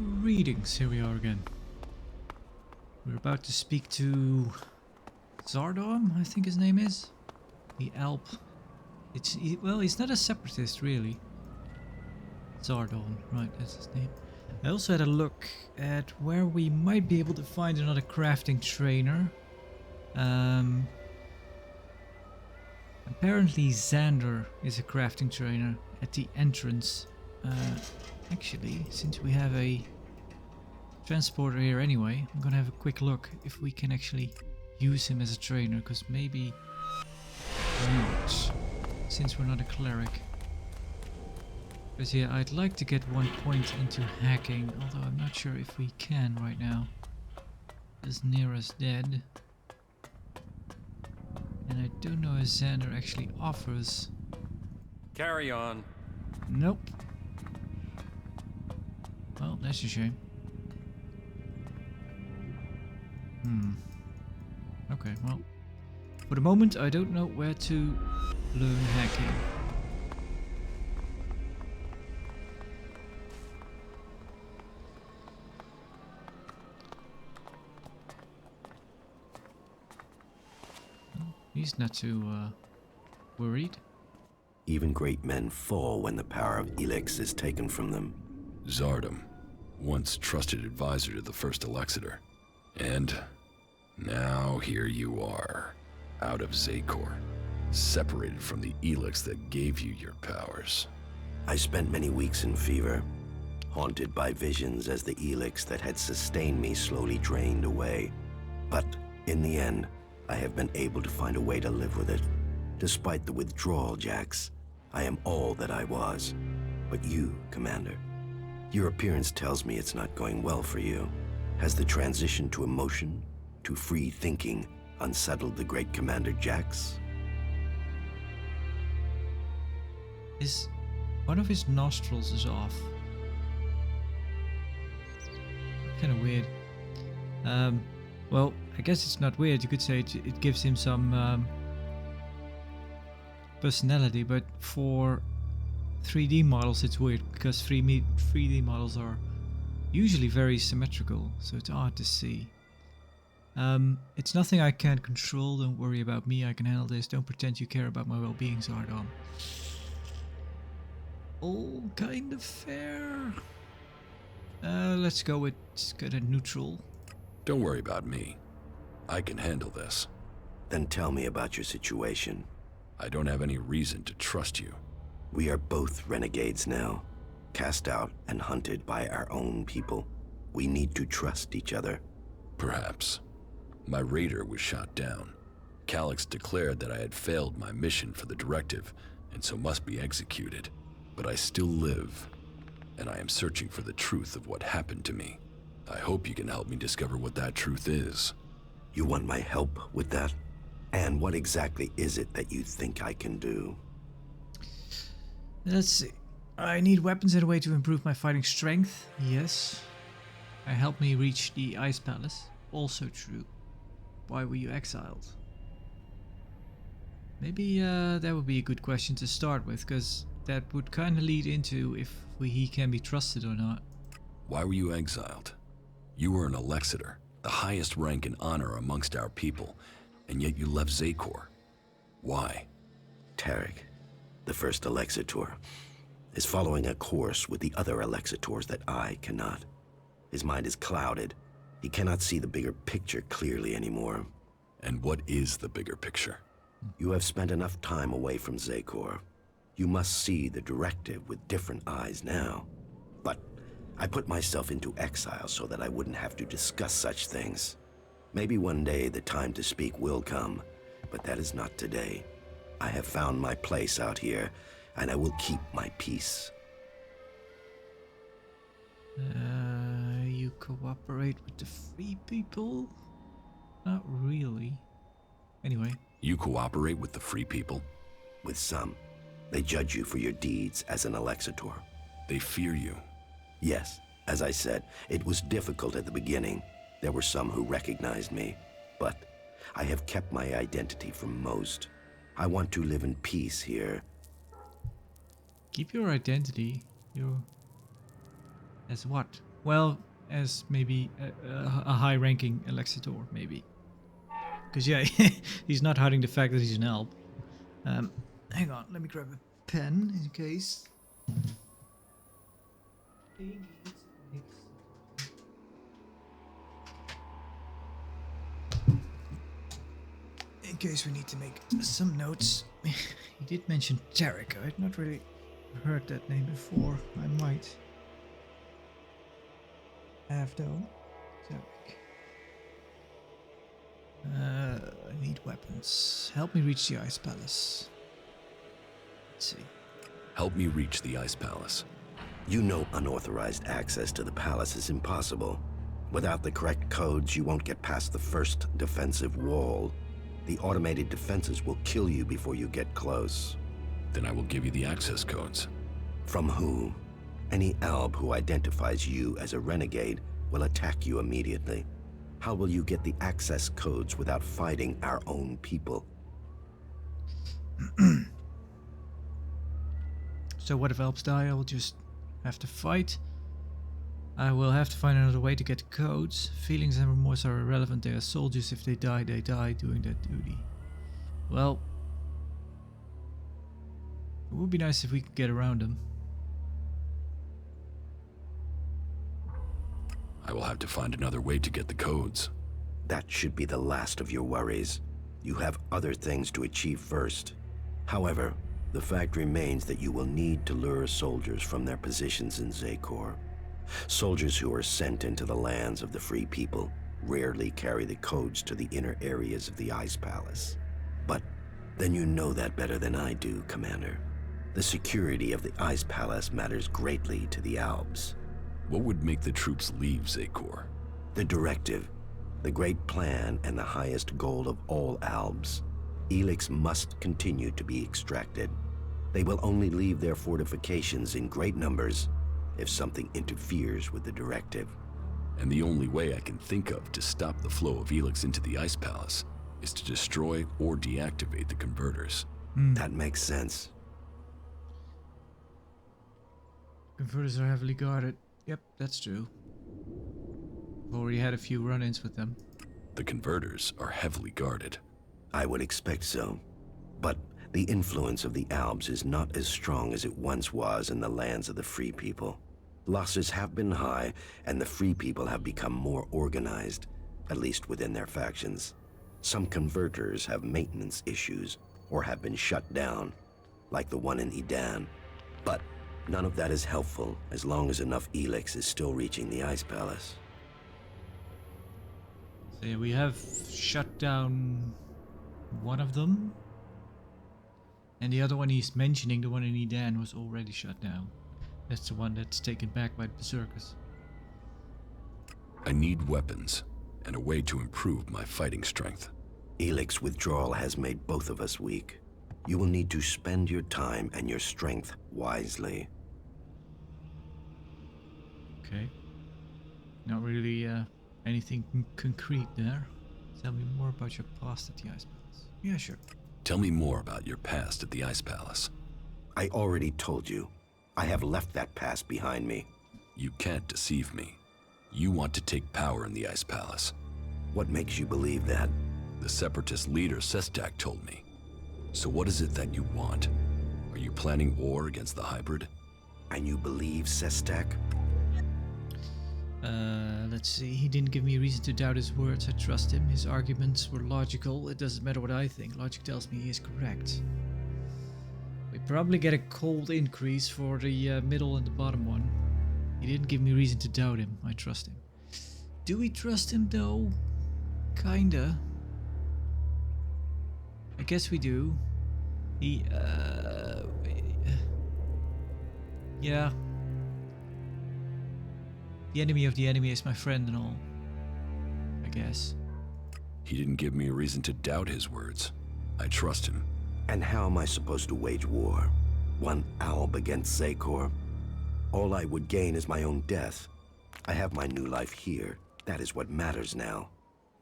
Greetings, here we are again. We're about to speak to Zardom, I think his name is. The Alp. Well, he's not a separatist, really. Zardom, right, that's his name. I also had a look at where we might be able to find another crafting trainer. Apparently Xander is a crafting trainer at the entrance. Actually, since we have a transporter here anyway, I'm gonna have a quick look if we can actually use him as a trainer, because maybe not, since we're not a cleric. Because yeah, I'd like to get 1 point into hacking, although I'm not sure if we can right now. As near as dead. And I don't know if Xander actually offers. Carry on. Nope. Well, that's a shame. Okay, well. For the moment, I don't know where to learn hacking. He's not too worried. Even great men fall when the power of ELEX is taken from them. Zardom, once trusted advisor to the first Elexiter. And now here you are, out of Zakor, separated from the ELEX that gave you your powers. I spent many weeks in fever, haunted by visions as the ELEX that had sustained me slowly drained away. But in the end, I have been able to find a way to live with it. Despite the withdrawal, Jax, I am all that I was. But you, Commander, your appearance tells me it's not going well for you. Has the transition to emotion, to free thinking, unsettled the great Commander Jax? One of his nostrils is off. Kind of weird. Well, I guess it's not weird. You could say it gives him some personality, but for 3D models it's weird, because 3D models are usually very symmetrical, so it's hard to see. It's nothing I can't control. Don't worry about me, I can handle this. Don't pretend you care about my well-being, Zardom. All kind of fair. Let's go with a neutral. Don't worry about me. I can handle this. Then tell me about your situation. I don't have any reason to trust you. We are both renegades now, cast out and hunted by our own people. We need to trust each other. Perhaps. My raider was shot down. Calyx declared that I had failed my mission for the directive, and so must be executed. But I still live, and I am searching for the truth of what happened to me. I hope you can help me discover what that truth is. You want my help with that? And what exactly is it that you think I can do? Let's see. I need weapons and a way to improve my fighting strength. Yes. Help me reach the Ice Palace. Also true. Why were you exiled? Maybe that would be a good question to start with, because that would kind of lead into if he can be trusted or not. Why were you exiled? You were an Elexiter, the highest rank and honor amongst our people, and yet you left Zakor. Why? Tarek, the first Elexitor, is following a course with the other Elexitors that I cannot. His mind is clouded. He cannot see the bigger picture clearly anymore. And what is the bigger picture? You have spent enough time away from Zakor. You must see the directive with different eyes now. But I put myself into exile so that I wouldn't have to discuss such things. Maybe one day the time to speak will come, but that is not today. I have found my place out here, and I will keep my peace. You cooperate with the free people? Not really. Anyway. You cooperate with the free people? With some. They judge you for your deeds as an Elexitor. They fear you? Yes. As I said, it was difficult at the beginning. There were some who recognized me, but I have kept my identity from most. I want to live in peace here. Keep your identity. As what? Well, as maybe a high-ranking Alexator, maybe. Because yeah, he's not hiding the fact that he's an elf. Hang on, let me grab a pen in case. In case we need to make some notes. He did mention Tarek. I'd not really heard that name before. I might have though. Tarek. I need weapons. Help me reach the Ice Palace. Let's see. Help me reach the Ice Palace. You know unauthorized access to the palace is impossible. Without the correct codes, you won't get past the first defensive wall. The automated defenses will kill you before you get close. Then I will give you the access codes. From who? Any Alb who identifies you as a renegade will attack you immediately. How will you get the access codes without fighting our own people? So what if Alps die? I will just have to fight. I will have to find another way to get codes. Feelings and remorse are irrelevant. They are soldiers. If they die, they die doing their duty. Well, it would be nice if we could get around them. I will have to find another way to get the codes. That should be the last of your worries. You have other things to achieve first. However, the fact remains that you will need to lure soldiers from their positions in Zakor. Soldiers who are sent into the lands of the free people rarely carry the codes to the inner areas of the Ice Palace. But then you know that better than I do, Commander. The security of the Ice Palace matters greatly to the Albs. What would make the troops leave Zakor? The directive, the great plan, and the highest goal of all Albs. ELEX must continue to be extracted. They will only leave their fortifications in great numbers if something interferes with the directive. And the only way I can think of to stop the flow of ELEX into the Ice Palace is to destroy or deactivate the converters. That makes sense. Converters are heavily guarded. Yep, that's true. I've already had a few run-ins with them. The converters are heavily guarded. I would expect so. But the influence of the Albs is not as strong as it once was in the lands of the Free People. Losses have been high, and the Free People have become more organized, at least within their factions. Some converters have maintenance issues, or have been shut down, like the one in Edan. But none of that is helpful as long as enough ELEX is still reaching the Ice Palace. So yeah, we have shut down one of them. And the other one he's mentioning, the one in Edan, was already shut down. That's the one that's taken back by the Berserkers. I need weapons and a way to improve my fighting strength. ELEX withdrawal has made both of us weak. You will need to spend your time and your strength wisely. Okay. Not really anything concrete there. Tell me more about your past at the Ice Palace. Yeah, sure. Tell me more about your past at the Ice Palace. I already told you. I have left that past behind me. You can't deceive me. You want to take power in the Ice Palace. What makes you believe that? The Separatist leader Sestak told me. So what is it that you want? Are you planning war against the hybrid? And you believe Sestak? Let's see. He didn't give me a reason to doubt his words. I trust him. His arguments were logical. It doesn't matter what I think. Logic tells me he is correct. We probably get a cold increase for the middle and the bottom one. He didn't give me reason to doubt him. I trust him. Do we trust him though? Kinda. I guess we do. He, yeah. The enemy of the enemy is my friend and all. I guess. He didn't give me a reason to doubt his words. I trust him. And how am I supposed to wage war? One Alb against Zakor? All I would gain is my own death. I have my new life here. That is what matters now.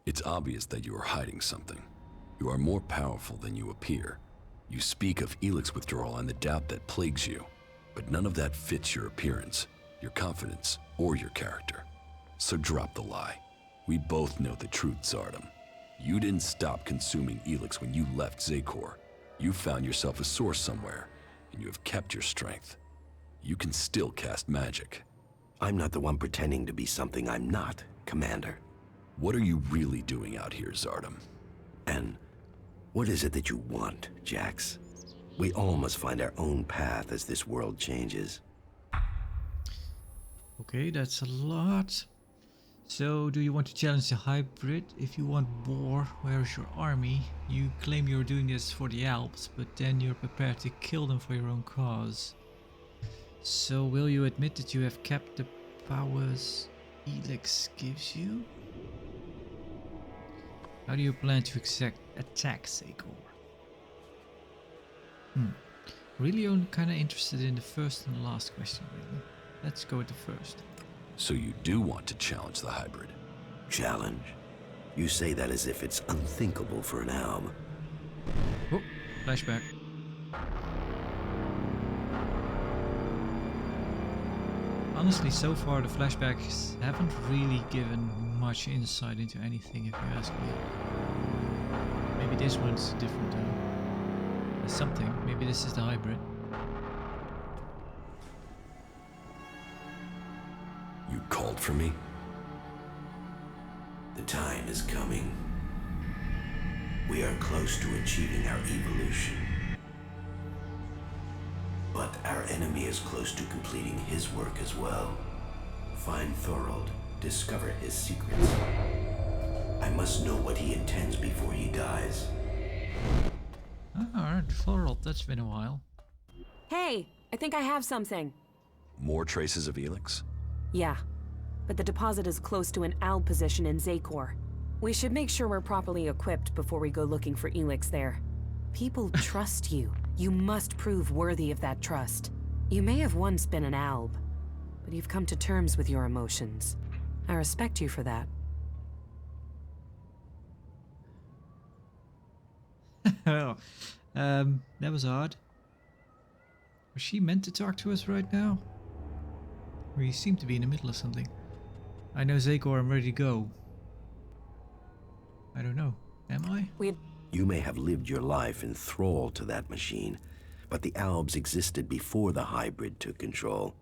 It's obvious that you are hiding something. You are more powerful than you appear. You speak of ELEX withdrawal and the doubt that plagues you, but none of that fits your appearance, your confidence, or your character. So drop the lie. We both know the truth, Zardom. You didn't stop consuming ELEX when you left Zakor. You found yourself a source somewhere, and you have kept your strength. You can still cast magic. I'm not the one pretending to be something I'm not, Commander. What are you really doing out here, Zardom? And what is it that you want, Jax? We all must find our own path as this world changes. Okay, that's a lot. So, do you want to challenge the hybrid? If you want war, where's your army? You claim you're doing this for the Alps, but then you're prepared to kill them for your own cause. So, will you admit that you have kept the powers ELEX gives you? How do you plan to attack Zakor? Really only kinda interested in the first and last question, really. Let's go with the first. So you do want to challenge the hybrid? Challenge? You say that as if it's unthinkable for an alb. Oh, flashback. Honestly, so far the flashbacks haven't really given much insight into anything, if you ask me. Maybe this one's different though. There's something. Maybe this is the hybrid. You called for me? The time is coming. We are close to achieving our evolution. But our enemy is close to completing his work as well. Find Thorold, discover his secrets. I must know what he intends before he dies. Alright, Thorold, that's been a while. Hey, I think I have something. More traces of ELEX? Yeah, but the deposit is close to an ALB position in Zakor. We should make sure we're properly equipped before we go looking for ELEX there. People trust you. You must prove worthy of that trust. You may have once been an ALB, but you've come to terms with your emotions. I respect you for that. Well, that was odd. Was she meant to talk to us right now? We seem to be in the middle of something. I know Zakor, I'm ready to go. I don't know. Am I? You may have lived your life in thrall to that machine, but the Albs existed before the hybrid took control.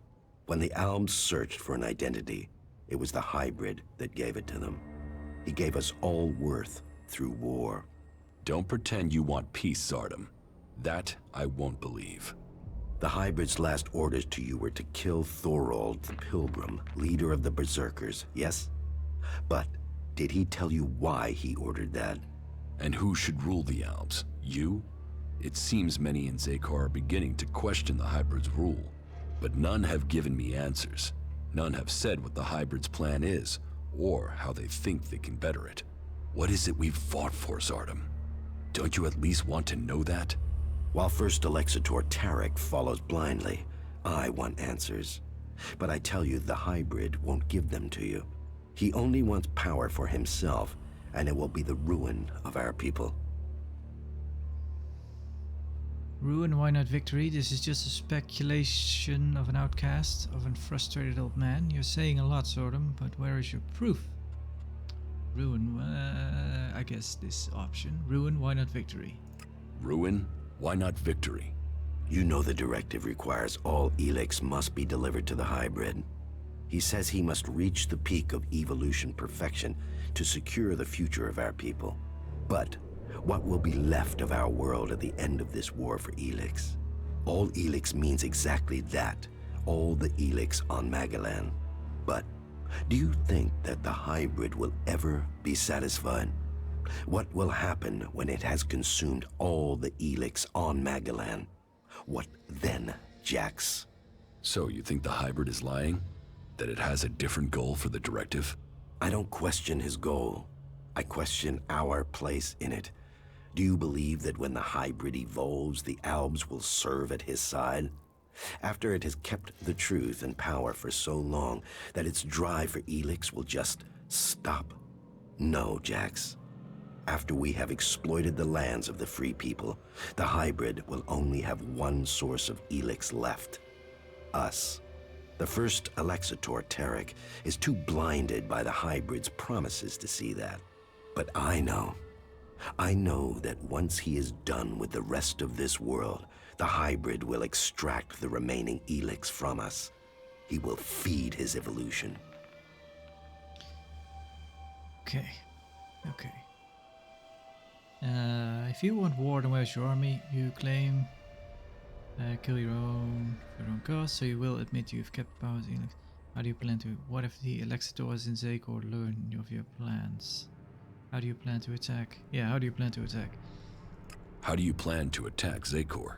When the Albs searched for an identity, it was the hybrid that gave it to them. He gave us all worth through war. Don't pretend you want peace, Zardom. That I won't believe. The hybrid's last orders to you were to kill Thorold the Pilgrim, leader of the Berserkers, yes? But did he tell you why he ordered that? And who should rule the Alps? You? It seems many in Zakor are beginning to question the hybrid's rule, but none have given me answers. None have said what the hybrid's plan is, or how they think they can better it. What is it we've fought for, Zardom? Don't you at least want to know that? While First Alexitor Tarek follows blindly, I want answers. But I tell you, the hybrid won't give them to you. He only wants power for himself, and it will be the ruin of our people. Ruin, why not victory? This is just a speculation of an outcast, of a frustrated old man. You're saying a lot, Zordom, but where is your proof? Ruin, I guess this option. Ruin, why not victory? Ruin? Why not victory? You know the directive requires all ELEX must be delivered to the hybrid. He says he must reach the peak of evolution perfection to secure the future of our people. But what will be left of our world at the end of this war for ELEX? All ELEX means exactly that, all the ELEX on Magalan. But do you think that the hybrid will ever be satisfied? What will happen when it has consumed all the ELEX on Magalan? What then, Jax? So you think the hybrid is lying? That it has a different goal for the directive? I don't question his goal. I question our place in it. Do you believe that when the hybrid evolves, the Albs will serve at his side? After it has kept the truth and power for so long that its drive for ELEX will just stop? No, Jax. After we have exploited the lands of the free people, the hybrid will only have one source of ELEX left. Us. The first Alexitor, Tarek, is too blinded by the hybrid's promises to see that. But I know that once he is done with the rest of this world, the hybrid will extract the remaining ELEX from us. He will feed his evolution. Okay. Okay. If you want war, then where's your army? You claim kill your own cause, so you will admit you've kept powers. How do you plan to? What if the Alexitors in Zakor learn of your plans? How do you plan to attack? Yeah, how do you plan to attack? How do you plan to attack Zakor?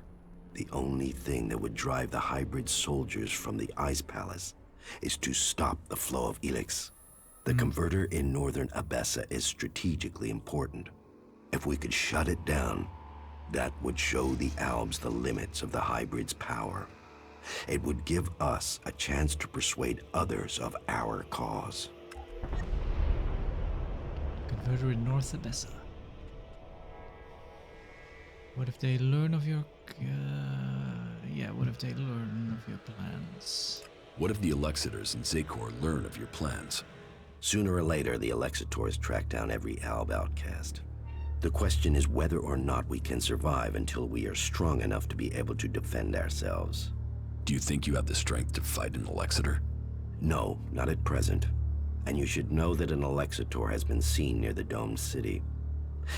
The only thing that would drive the hybrid soldiers from the Ice Palace is to stop the flow of ELEX. The converter in northern Abessa is strategically important. If we could shut it down, that would show the Albs the limits of the hybrid's power. It would give us a chance to persuade others of our cause. Converter in North Abessa. What if they learn of your... what if they learn of your plans? What if the Alexitors in Zakor learn of your plans? Sooner or later, the Alexitors track down every Alb outcast. The question is whether or not we can survive until we are strong enough to be able to defend ourselves. Do you think you have the strength to fight an Alexitor? No, not at present. And you should know that an Alexitor has been seen near the domed city.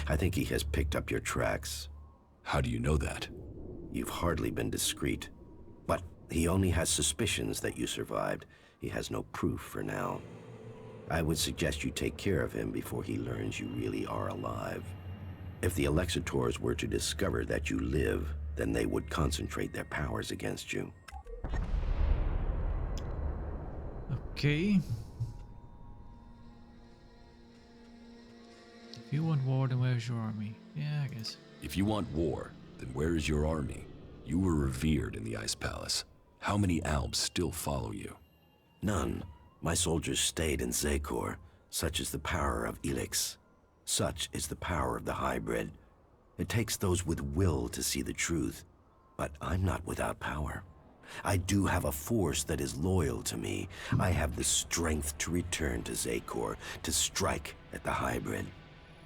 I think he has picked up your tracks. How do you know that? You've hardly been discreet. But he only has suspicions that you survived. He has no proof for now. I would suggest you take care of him before he learns you really are alive. If the Alexitors were to discover that you live, then they would concentrate their powers against you. Okay. If you want war, then where's your army? Yeah, I guess. If you want war, then where is your army? You were revered in the Ice Palace. How many Albs still follow you? None. My soldiers stayed in Zakor. Such is the power of ELEX. Such is the power of the hybrid. It takes those with will to see the truth. But I'm not without power. I do have a force that is loyal to me. I have the strength to return to Zakor, to strike at the hybrid.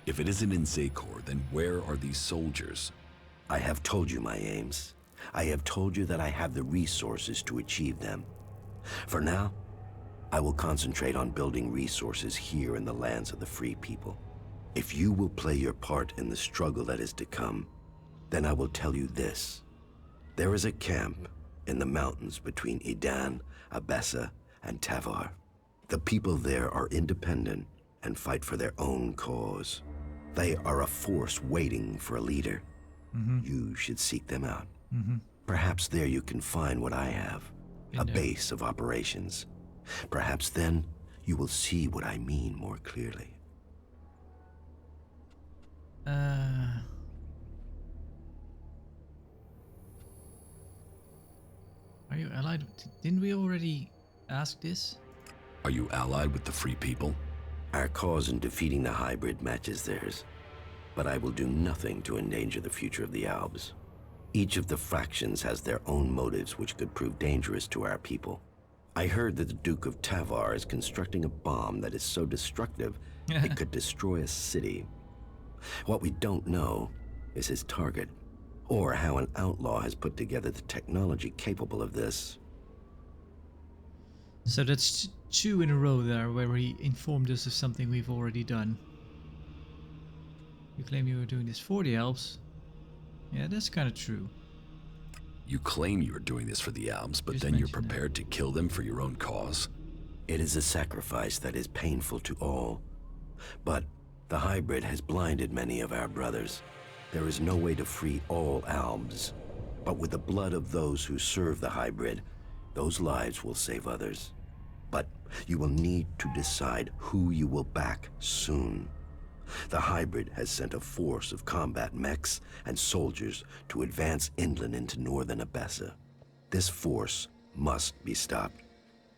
If it isn't in Zakor, then where are these soldiers? I have told you my aims. I have told you that I have the resources to achieve them. For now, I will concentrate on building resources here in the lands of the free people. If you will play your part in the struggle that is to come, then I will tell you this. There is a camp in the mountains between Idan, Abessa, and Tavar. The people there are independent and fight for their own cause. They are a force waiting for a leader. You should seek them out. Perhaps there you can find what I have, a base of operations. Perhaps then you will see what I mean more clearly. Are you allied? Didn't we already ask this? Are you allied with the Free People? Our cause in defeating the hybrid matches theirs, but I will do nothing to endanger the future of the Albs. Each of the factions has their own motives which could prove dangerous to our people. I heard that the Duke of Tavar is constructing a bomb that is so destructive it could destroy a city. What we don't know is his target, or how an outlaw has put together the technology capable of this. So that's two in a row there where he informed us of something we've already done. You claim you were doing this for the Alps. Yeah, that's kind of true. You claim you are doing this for the Albs, but then you're prepared to kill them for your own cause? It is a sacrifice that is painful to all. But the hybrid has blinded many of our brothers. There is no way to free all Albs. But with the blood of those who serve the hybrid, those lives will save others. But you will need to decide who you will back soon. The hybrid has sent a force of combat mechs and soldiers to advance inland into northern Abessa. This force must be stopped.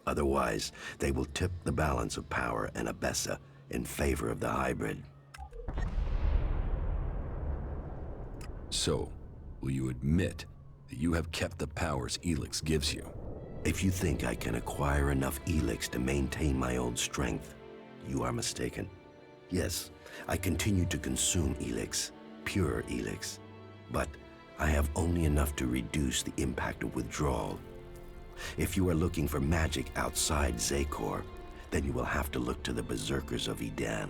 Otherwise, they will tip the balance of power in Abessa in favor of the hybrid. So, will you admit that you have kept the powers ELEX gives you? If you think I can acquire enough ELEX to maintain my old strength, you are mistaken. Yes, I continue to consume ELEX, pure ELEX, but I have only enough to reduce the impact of withdrawal. If you are looking for magic outside Zakor, then you will have to look to the Berserkers of Edan.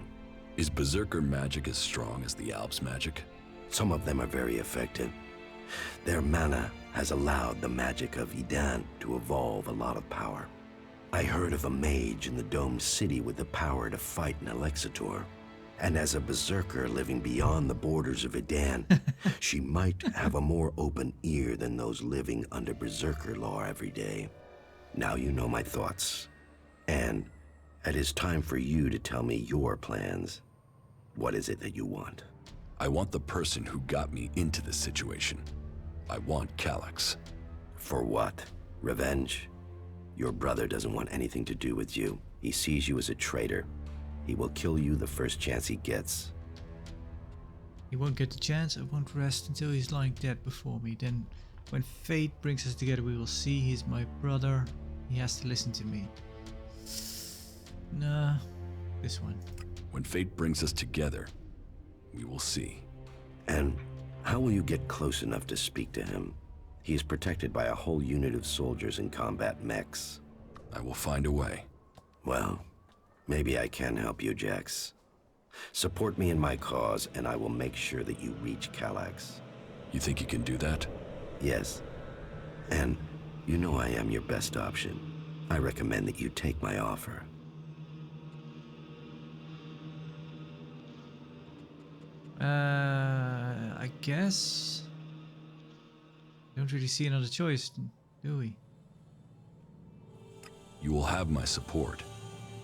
Is Berserker magic as strong as the Alps magic? Some of them are very effective. Their mana has allowed the magic of Edan to evolve a lot of power. I heard of a mage in the domed city with the power to fight an Alexitor. And as a berserker living beyond the borders of Edan, she might have a more open ear than those living under berserker law every day. Now you know my thoughts. And it is time for you to tell me your plans. What is it that you want? I want the person who got me into this situation. I want Calyx. For what? Revenge? Your brother doesn't want anything to do with you. He sees you as a traitor. He will kill you the first chance he gets. He won't get the chance. I won't rest until he's lying dead before me. Then, when fate brings us together, we will see. He's my brother. He has to listen to me. Nah, this one. When fate brings us together, we will see. And how will you get close enough to speak to him? He is protected by a whole unit of soldiers in combat mechs. I will find a way. Well, maybe I can help you, Jax. Support me in my cause, and I will make sure that you reach Calyx. You think you can do that? Yes. And you know I am your best option. I recommend that you take my offer. I guess. Don't really see another choice, do we? You will have my support,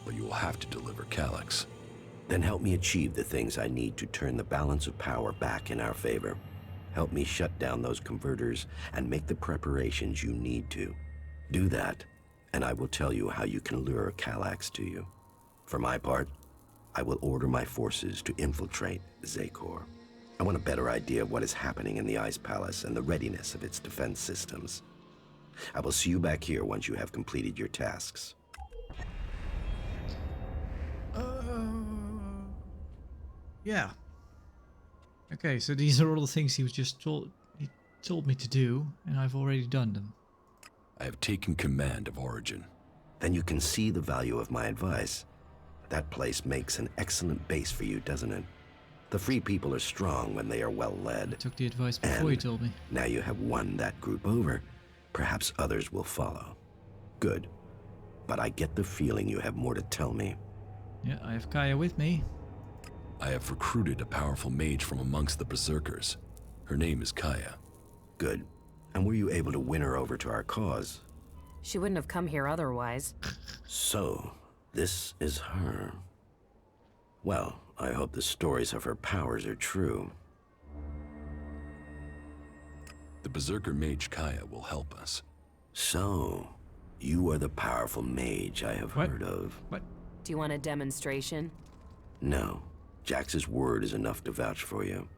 but you will have to deliver Calyx. Then help me achieve the things I need to turn the balance of power back in our favor. Help me shut down those converters and make the preparations you need to. Do that, and I will tell you how you can lure Calyx to you. For my part, I will order my forces to infiltrate Zakor. I want a better idea of what is happening in the Ice Palace and the readiness of its defense systems. I will see you back here once you have completed your tasks. Yeah. Okay, so these are all the things he told me to do, and I've already done them. I have taken command of Origin. Then you can see the value of my advice. That place makes an excellent base for you, doesn't it? The Free People are strong when they are well led. I took the advice before you told me. Now you have won that group over. Perhaps others will follow. Good. But I get the feeling you have more to tell me. Yeah, I have Kaya with me. I have recruited a powerful mage from amongst the Berserkers. Her name is Kaya. Good. And were you able to win her over to our cause? She wouldn't have come here otherwise. So, this is her. Well, I hope the stories of her powers are true. The Berserker mage Kaya will help us. So, you are the powerful mage I have heard of. What? Do you want a demonstration? No. Jax's word is enough to vouch for you.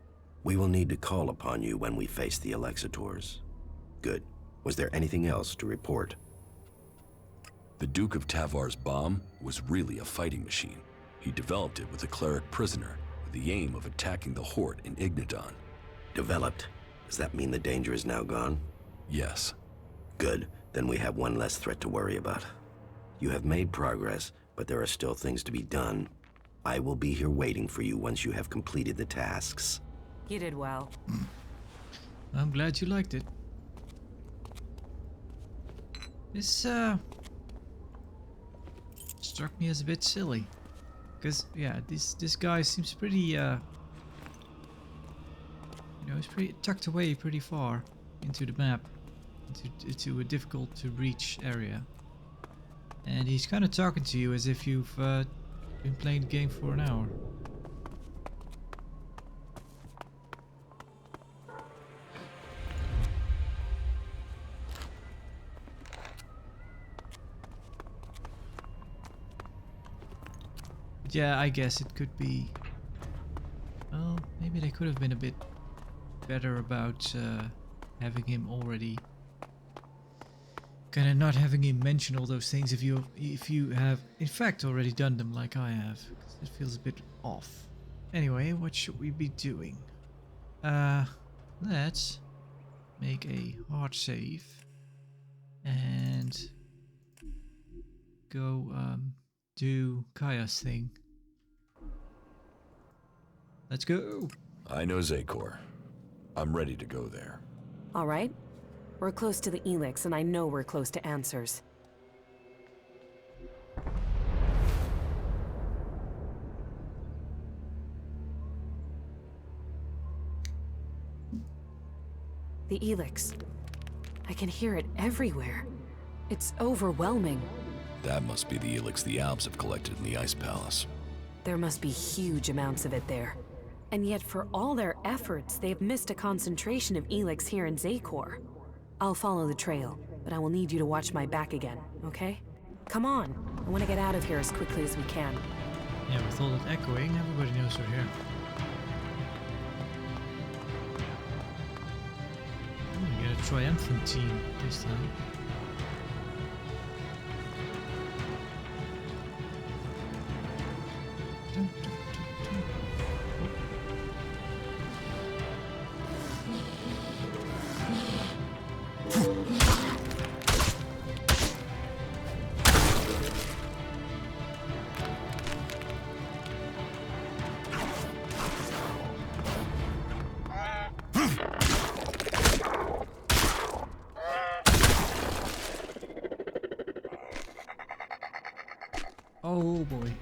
We will need to call upon you when we face the Alexitors. Good. Was there anything else to report? The Duke of Tavar's bomb was really a fighting machine. He developed it with a cleric prisoner with the aim of attacking the Horde in Ignadon. Developed? Does that mean the danger is now gone? Yes. Good. Then we have one less threat to worry about. You have made progress, but there are still things to be done. I will be here waiting for you once you have completed the tasks. You did well. I'm glad you liked it. This, struck me as a bit silly. Because, yeah, this guy seems pretty, you know, he's pretty tucked away pretty far into the map. Into a difficult to reach area. And he's kind of talking to you as if you've, been playing the game for an hour. But yeah, I guess it could be... Well, maybe they could have been a bit better about having him already kind of not having him mention all those things if you have in fact already done them like I have. 'Cause it feels a bit off. Anyway, what should we be doing? Let's make a hard save and go do Kaya's thing. Let's go. I know Zakor. I'm ready to go there. All right. We're close to the ELEX, and I know we're close to answers. The ELEX. I can hear it everywhere. It's overwhelming. That must be the ELEX the Alps have collected in the Ice Palace. There must be huge amounts of it there. And yet, for all their efforts, they've missed a concentration of ELEX here in Zakor. I'll follow the trail, but I will need you to watch my back again, okay? Come on. I want to get out of here as quickly as we can. Yeah, with all that echoing, everybody knows we're here. Oh, we got a triumphant team this time. Dun, dun, dun, dun. Oh boy.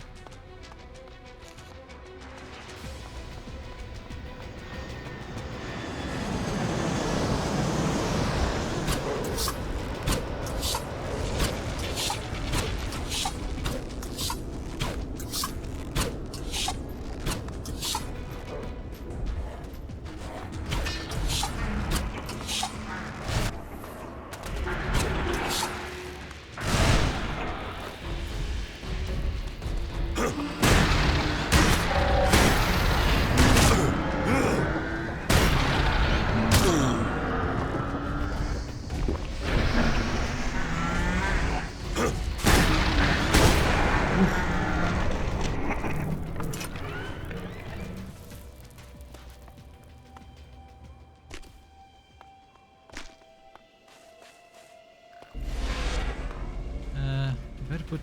Better put...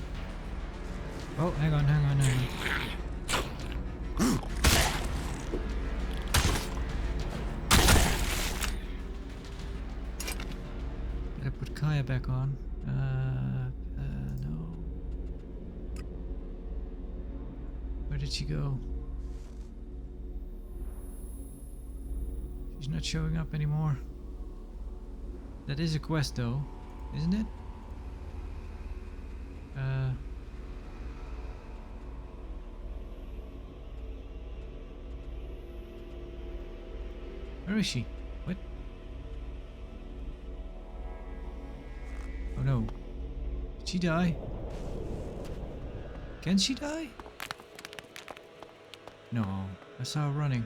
Oh, hang on. Better put Kaya back on. No. Where did she go? She's not showing up anymore. That is a quest though, isn't it? Where is she? What? Oh no. Did she die? Can she die? No, I saw her running.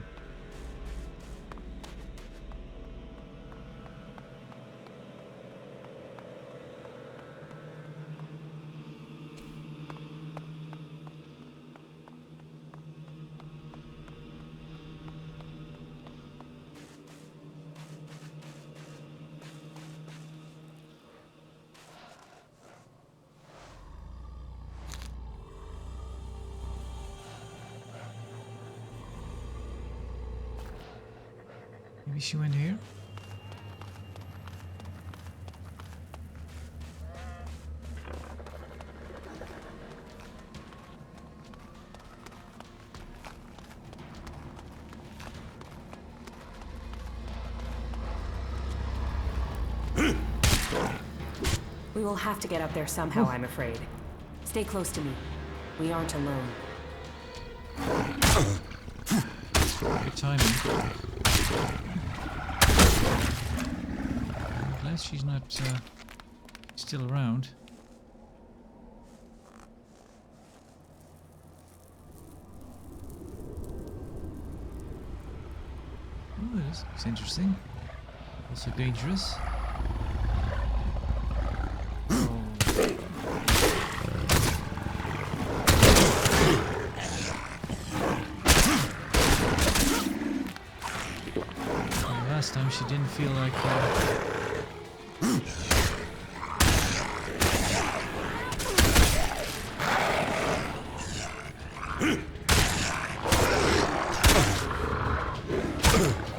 Maybe she went here? We will have to get up there somehow, I'm afraid. Stay close to me. We aren't alone. Good timing. I'm glad she's not still around. Oh, this looks interesting. Also dangerous. actually didn't feel like...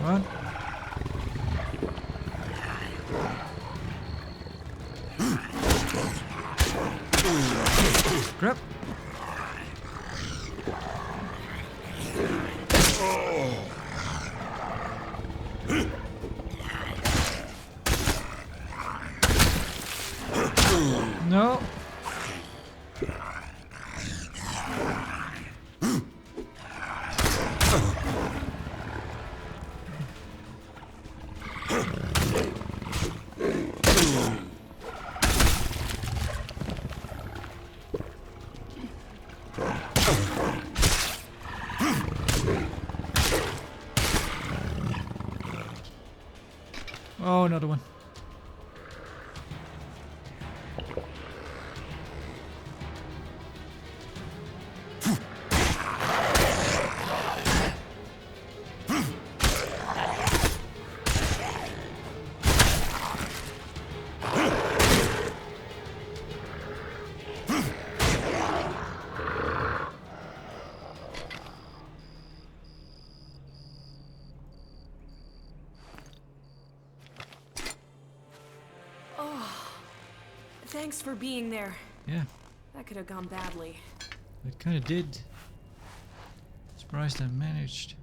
What? Grab. No. Oh, another one. Thanks for being there. Yeah, That could have gone badly. it kind of did. Surprised I managed.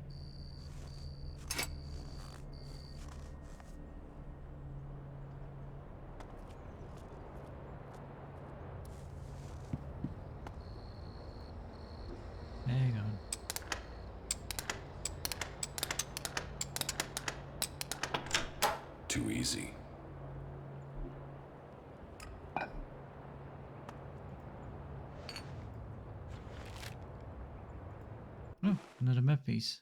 Hang on. Too easy. Oh, another map piece.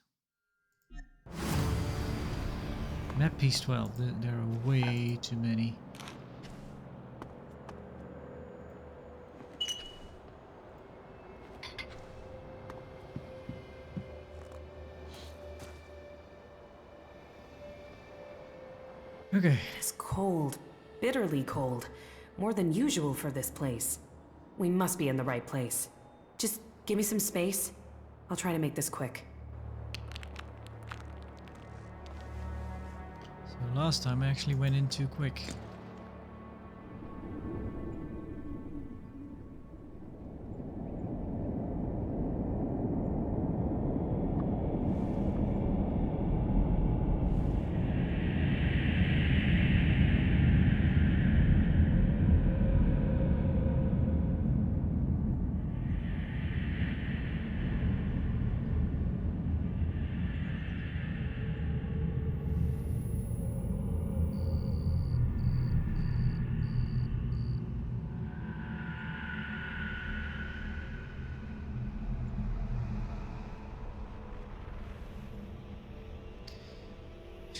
Map piece 12. There are way too many. Okay. It's cold. Bitterly cold. More than usual for this place. We must be in the right place. Just give me some space. I'll try to make this quick. So last time I actually went in too quick.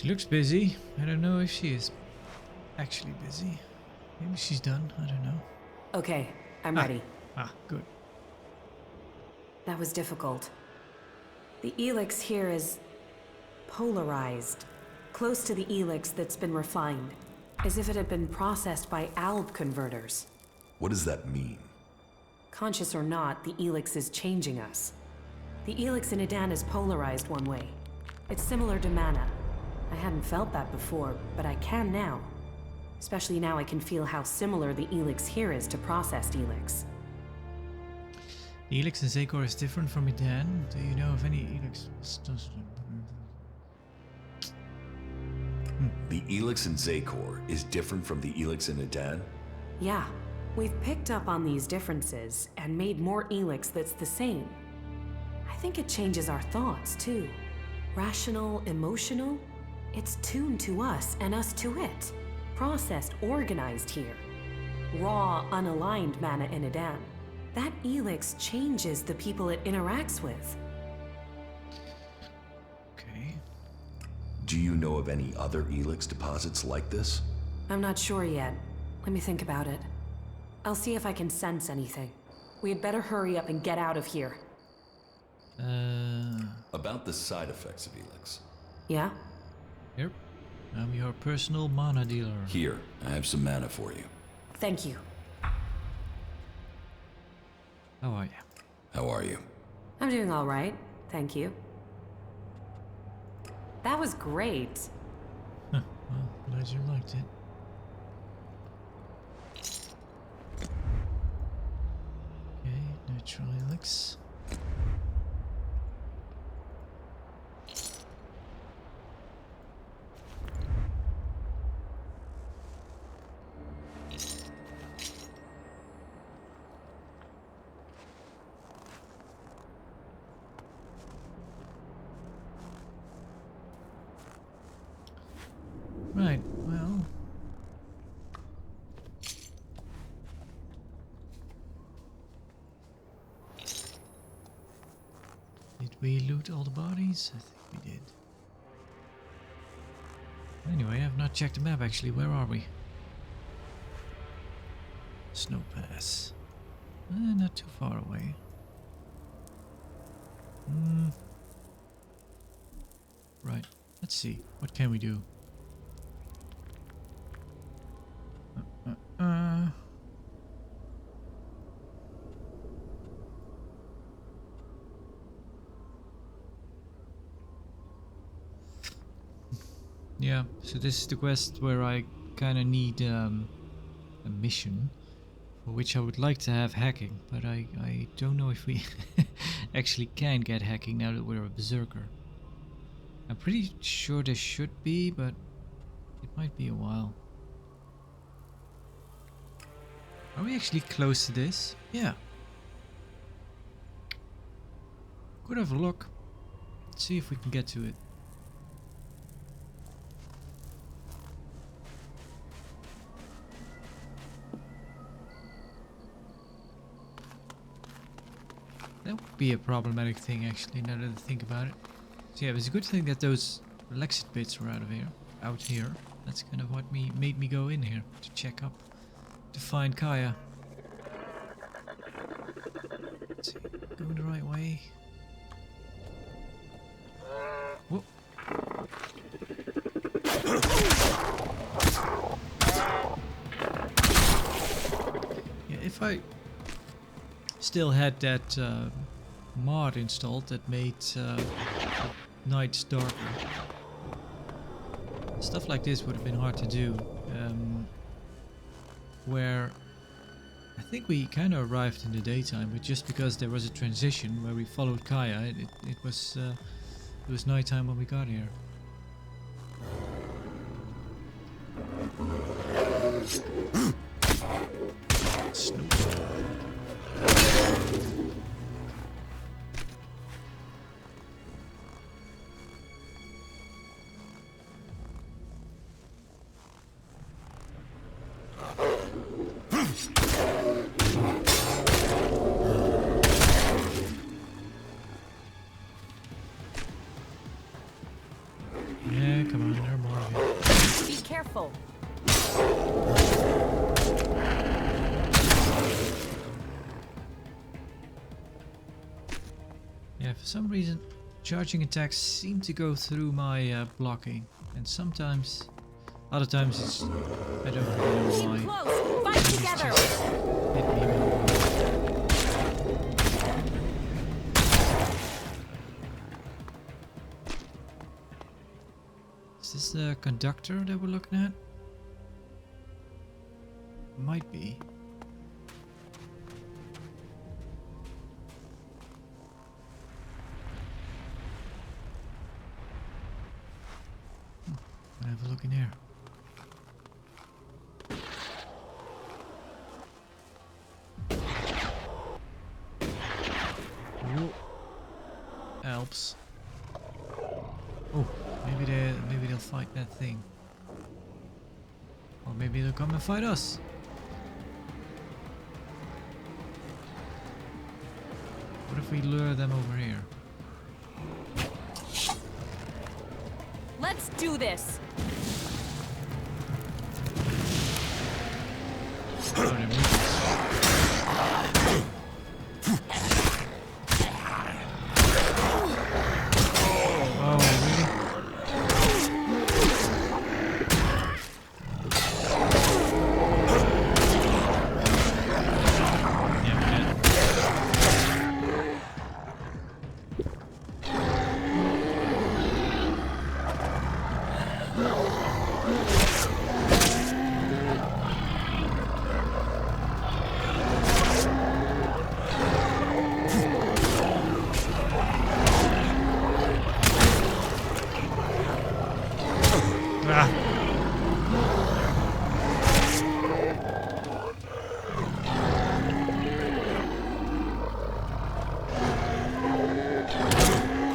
She looks busy. I don't know if she is actually busy. Maybe she's done. I don't know. Okay, I'm ready. Ah, good. That was difficult. The ELEX here is polarized, close to the ELEX that's been refined, as if it had been processed by ALB converters. What does that mean? Conscious or not, the ELEX is changing us. The ELEX in Edan is polarized one way. It's similar to mana. I hadn't felt that before, but I can now. Especially now I can feel how similar the ELEX here is to processed ELEX. The ELEX in Zakor is different from Edan. Do you know of any ELEX? The ELEX in Zakor is different from the ELEX in Edan? Yeah, we've picked up on these differences and made more ELEX that's the same. I think it changes our thoughts, too. Rational, emotional? It's tuned to us and us to it. Processed, organized here. Raw, unaligned mana in Edan. That ELEX changes the people it interacts with. Okay. Do you know of any other ELEX deposits like this? I'm not sure yet. Let me think about it. I'll see if I can sense anything. We had better hurry up and get out of here. About the side effects of ELEX. Yeah? Yep. I'm your personal mana dealer. Here, I have some mana for you. Thank you. How are you? How are you? I'm doing all right, thank you. That was great. Huh, well, glad you liked it. Okay, natural ELEX. Right, well. Did we loot all the bodies? I think we did. Anyway, I've not checked the map actually. Where are we? Snow Pass. Not too far away. Right, let's see. What can we do? Yeah, so this is the quest where I kind of need a mission for which I would like to have hacking, but I don't know if we actually can get hacking now that we're a berserker. I'm pretty sure there should be, but it might be a while. Are we actually close to this? Yeah. Could have a look. Let's see if we can get to it. That would be a problematic thing actually, now that I think about it. So yeah, it was a good thing that those Lexit bits were out here. That's kind of what made me go in here to check up, to find Kaya. Let's see, going the right way. Whoa. Yeah, if I still had that mod installed that made nights darker, stuff like this would have been hard to do. Where I think we kind of arrived in the daytime, but just because there was a transition where we followed Kaya, it was nighttime when we got here. Snoop. Yeah, come on, there are more of you. Be careful. Yeah, for some reason, charging attacks seem to go through my blocking, and sometimes, other times it's, I don't really know Keep why. close. Fight It's together. just hit me more. Is this the conductor that we're looking at? Might be. I'll have a look in here. Whoa. Alps. Oh, maybe they'll fight that thing. Or maybe they'll come and fight us. What if we lure them over here? Let's do this. Oh, they're moving. Oh, really?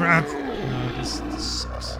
crap! No, this sucks.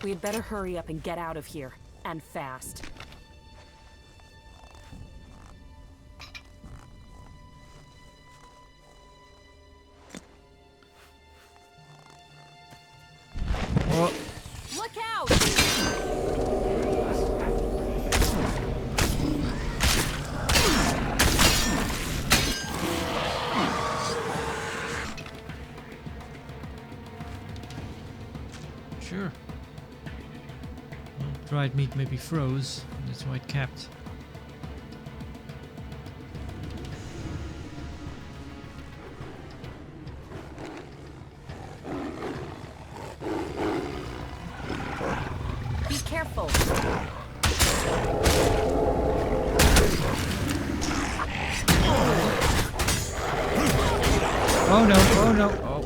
We had better hurry up and get out of here. And fast. Oh, Look out! sure. Well, dried meat maybe froze. That's why it capped. Be careful. Oh no, oh no, oh.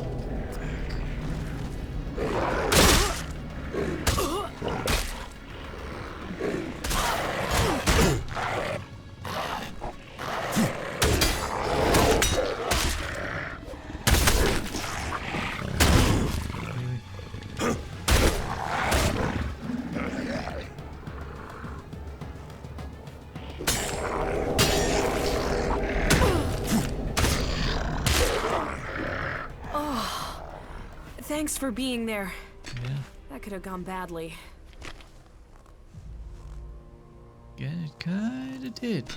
Thanks for being there. Yeah, That could have gone badly. yeah, it kinda did.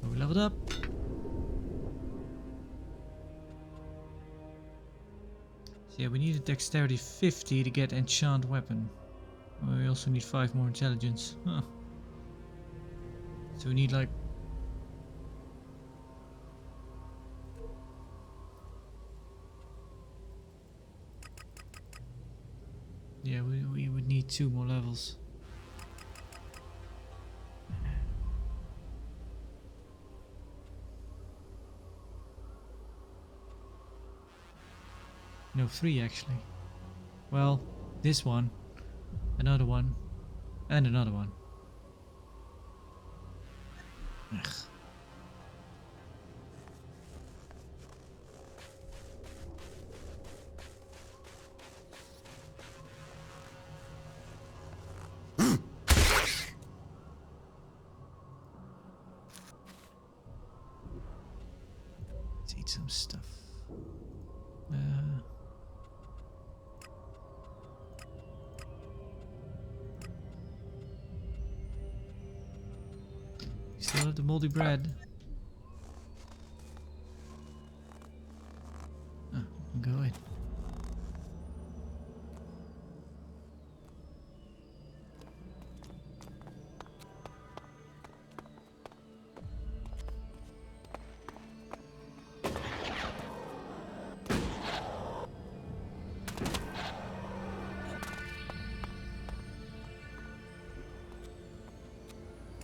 Oh, we leveled up. So yeah, we need a dexterity 50 to get enchant weapon. Oh, we also need 5 more intelligence. Huh. So we need like... Yeah, we would need 2 more levels. No, 3 actually. Well, this one, another one, and another one. Ugh. Let's eat some stuff. Still have the moldy bread. Oh, go in.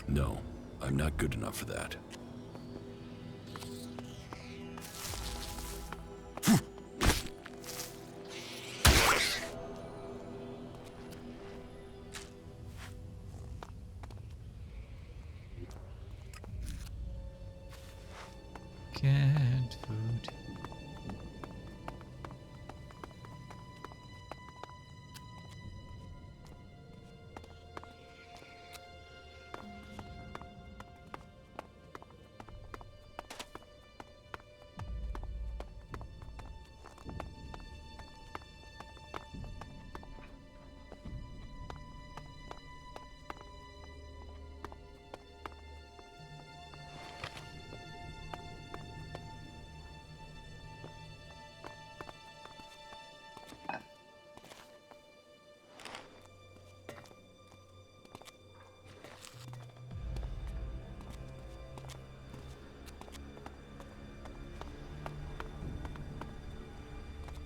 No, I'm not good enough for that. Canned food.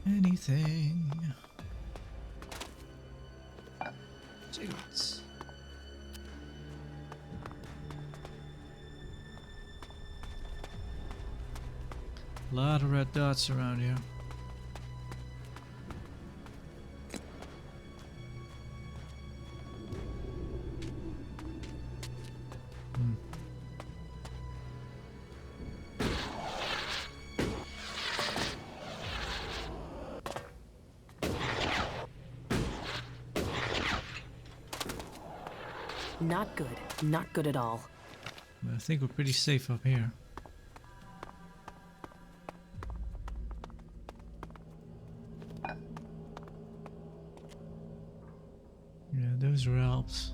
Anything. Cigarettes. A lot of red dots around here. Not good. Not good at all. I think we're pretty safe up here. Yeah, those are Alps.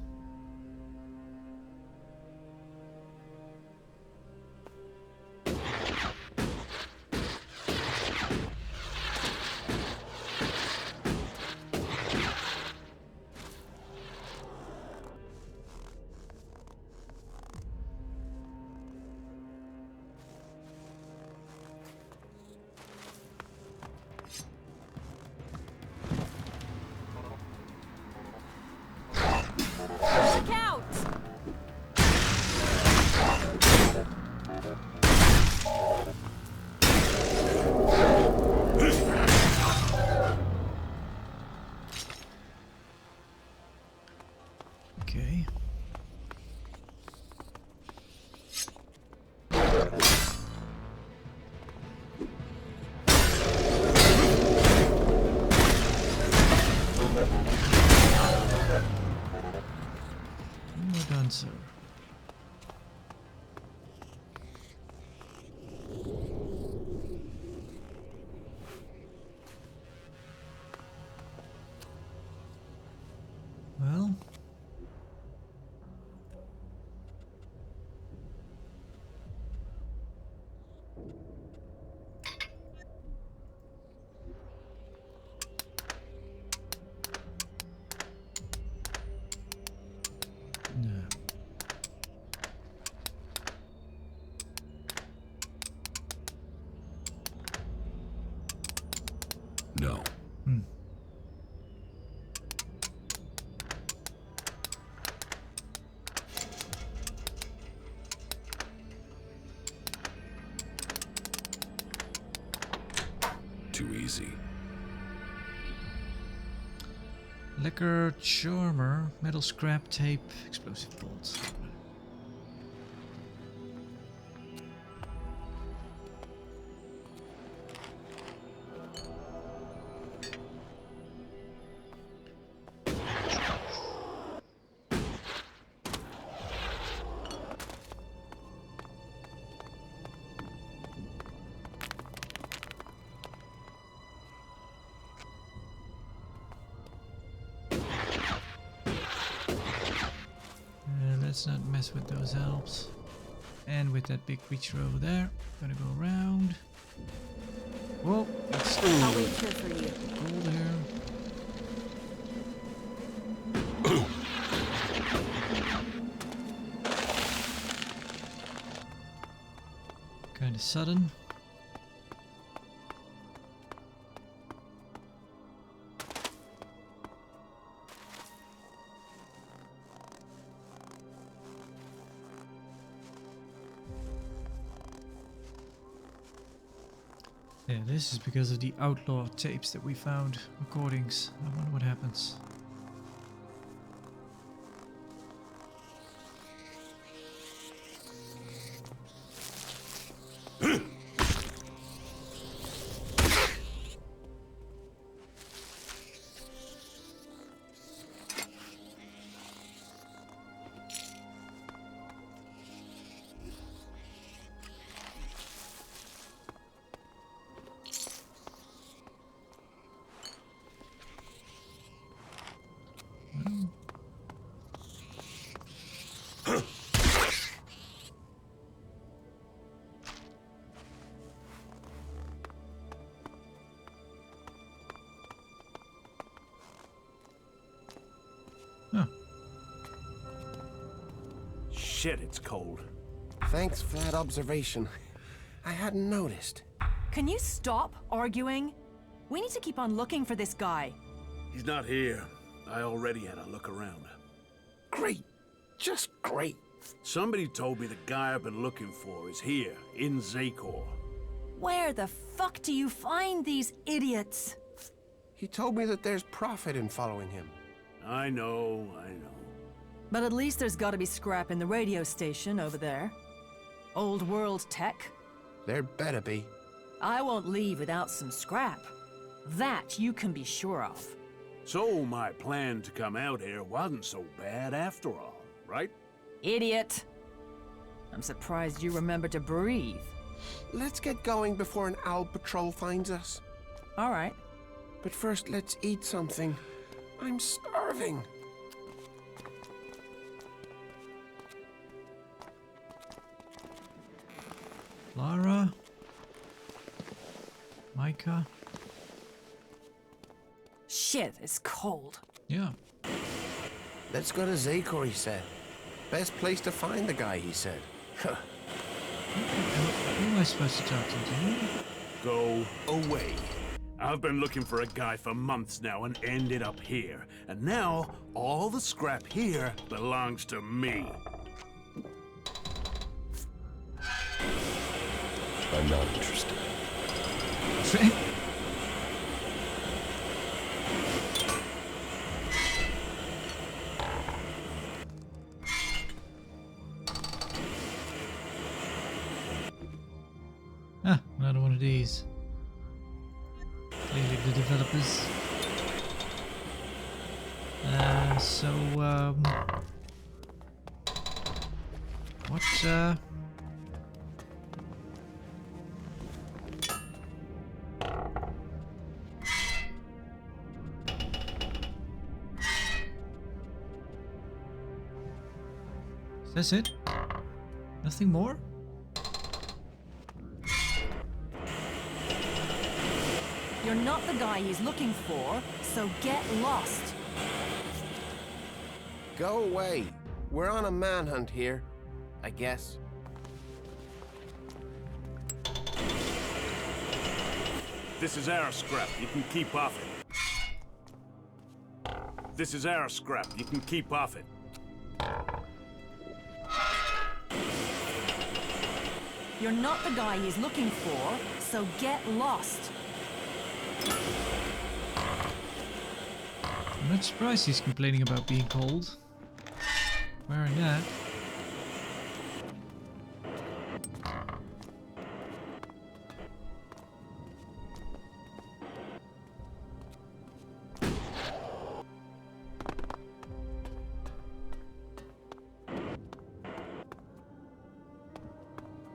Look out! Okay. Well done, sir. Well, no. No. Too easy. Liquor, charmer, metal scrap tape, explosive bolts. Let's not mess with those Alps. And with that big creature over there, gonna go around. Whoa, it's I'll wait here for you. cold here. Kind of sudden. Yeah, this is because of the outlaw tapes that we found, recordings. I wonder what happens. Huh. Shit, it's cold. Thanks for that observation. I hadn't noticed. Can you stop arguing? We need to keep on looking for this guy. He's not here. I already had a look around. Great. Just great. Somebody told me the guy I've been looking for is here, in Zakor. Where the fuck do you find these idiots? He told me that there's profit in following him. I know. But at least there's gotta be scrap in the radio station over there. Old world tech. There better be. I won't leave without some scrap. That you can be sure of. So my plan to come out here wasn't so bad after all, right? Idiot. I'm surprised you remember to breathe. Let's get going before an owl patrol finds us. All right. But first, let's eat something. I'm starving. Lara. Micah. Shit, it's cold. Yeah. Let's go to Zakor, he said. Best place to find the guy, he said. Who am I supposed to talk to? You? Go away. I've been looking for a guy for months now and ended up here. And now, all the scrap here belongs to me. I'm not interested. Ah, another one of these. Clearly the developers. What, Is that it? Nothing more? You're not the guy he's looking for, so get lost. Go away. We're on a manhunt here, I guess. This is our scrap. You can keep off it. This is our scrap. You can keep off it. You're not the guy he's looking for, so get lost. I'm not surprised he's complaining about being cold. Wearing that.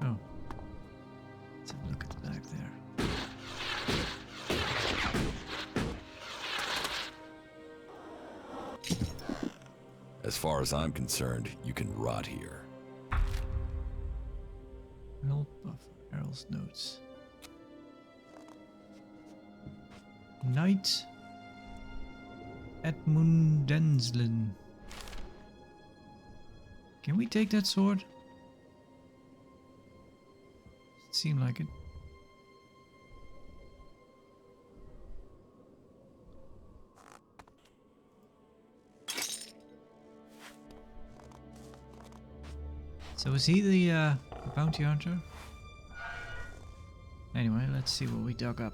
Oh. Let's have a look at the back there. As far as I'm concerned, you can rot here. Help of Errol's notes. Knight Edmundenslen. Can we take that sword? Seemed like it. So is he the bounty hunter? Anyway, let's see what we dug up.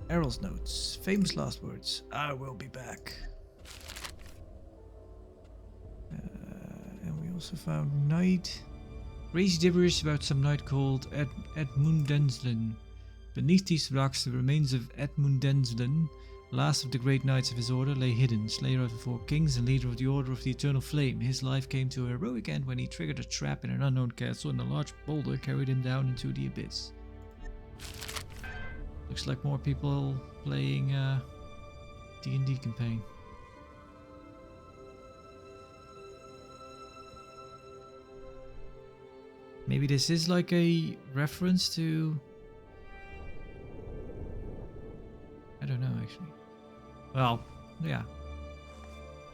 Errol's notes. Famous last words. I will be back. And we also found Knight. Crazy gibberish about some knight called Edmundenslen. Beneath these rocks, the remains of Edmundenslen, last of the great knights of his order, lay hidden. Slayer of the Four Kings and leader of the Order of the Eternal Flame. His life came to a heroic end when he triggered a trap in an unknown castle and a large boulder carried him down into the abyss. Looks like more people playing D&D campaign. Maybe this is like a reference to... I don't know actually. Well, yeah.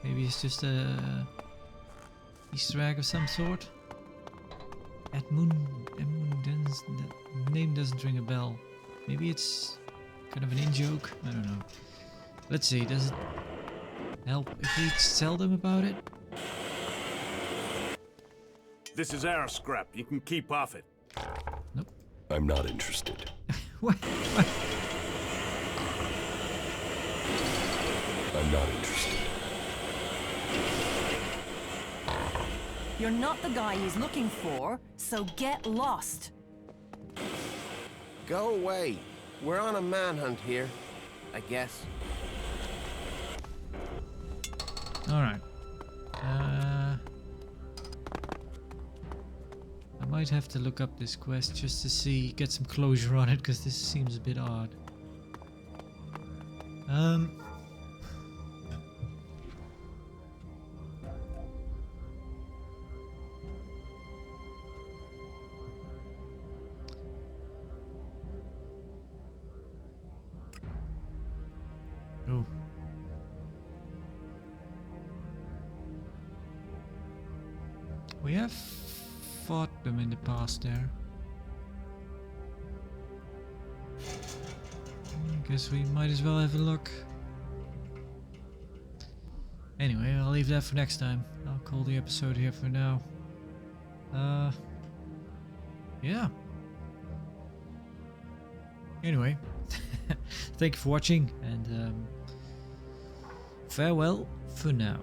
Maybe it's just a Easter egg of some sort. Edmundens, that name doesn't ring a bell. Maybe it's kind of an in-joke. I don't know. Let's see. Does it help if we tell them about it? This is our scrap. You can keep off it. Nope. I'm not interested. What? I'm not interested. You're not the guy he's looking for, so get lost. Go away. We're on a manhunt here, I guess. Alright. I might have to look up this quest just to see, get some closure on it, because this seems a bit odd. Oh. We have fought them in the past there. I guess we might as well have a look. Anyway, I'll leave that for next time. I'll call the episode here for now. Yeah. Anyway, thank you for watching, and farewell for now.